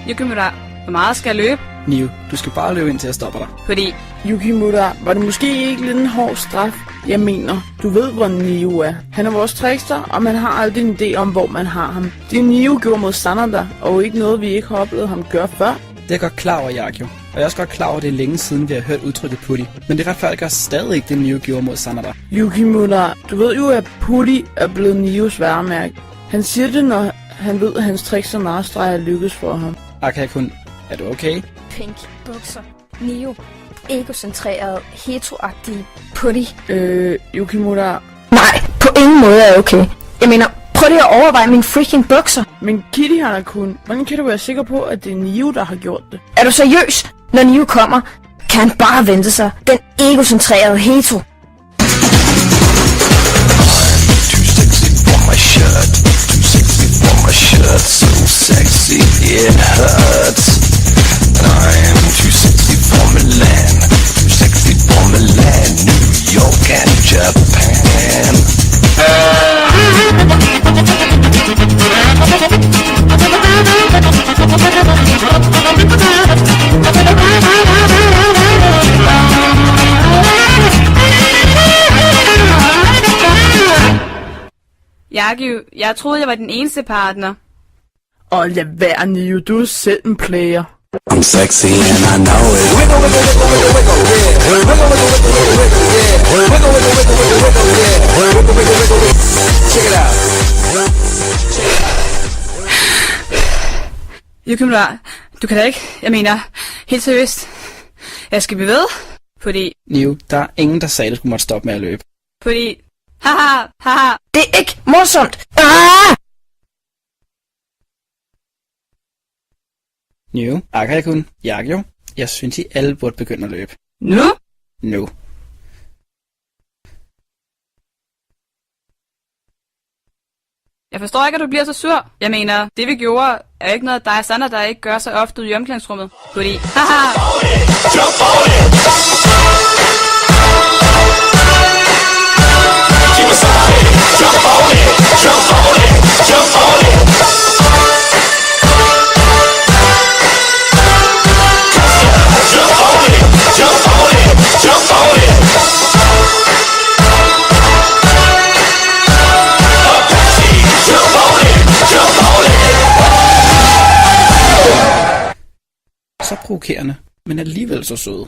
Yukimura, hvor meget skal jeg løbe? Nio, du skal bare løbe ind til jeg stopper dig. Fordi... Yukimura, var det måske ikke lidt en hård straf? Jeg mener, du ved, hvor Nio er. Han er vores trickster, og man har aldrig en idé om, hvor man har ham. Det Nio gjorde mod Sanada, og ikke noget, vi ikke har oplevet ham gøre før. Det er jeg godt klar over, Yakio. Og jeg er også godt klar over, at det er længe siden, vi har hørt udtrykket Putty. Men det retfærdiggør stadig ikke det, Nio gjorde mod Sanada. Yukimura, du ved jo, at Putty er blevet Nios værmærke. Han siger det, når han ved, at hans tricks og narstreger lykkes for ham. Akaya-kun, er du okay? Pink bukser. Nio. Egocentreret, heteroagtig Putty. Yukimura... Nej, på ingen måde er jeg okay. Jeg mener, prøv lige at overveje mine freaking bukser. Men Kitty Hanakun, hvordan kan du være sikker på, at det er Nio, der har gjort det? Er du seriøs? Når Nio kommer, kan han bare vente sig. Den egocentrerede hetero. So sexy it hurts. I am too sexy for Milan, too sexy for Milan, New York and Japan. Yakio, jeg troede, jeg var den eneste partner. Og lad være, Nio, du er selv en player. I'm sexy and I know it. Wiggle, wiggle, wiggle, wiggle, wiggle, yeah. Wiggle, wiggle, wiggle, wiggle, wiggle, yeah. Wiggle, wiggle, wiggle, wiggle, wiggle, yeah. Wiggle, wiggle, wiggle, wiggle. Check it out. Yukimura, du kan da ikke. Jeg mener, helt seriøst. Jeg skal blive ved. Fordi... Nio, der er ingen, der sagde, at du skulle måtte stoppe med at løbe. Fordi... Haha, haha. Det er ikke morsomt. Ah! Nio, Akaya-kun, Yakio, jeg synes, I alle burde begynde at løbe. Nu? Nu. Jeg forstår ikke, at du bliver så sur. Jeg mener, det vi gjorde, er ikke noget, dig og Sander, der ikke gør så ofte ude i omklædningsrummet. Fordi... Haha! Jump on it! Keep us on it! Jump on it! Jump on it! Jump on it! Jump on it! Jump on it! Jump on it! Apache! Jump on it! Jump on it! Så provokerende, men alligevel så søde.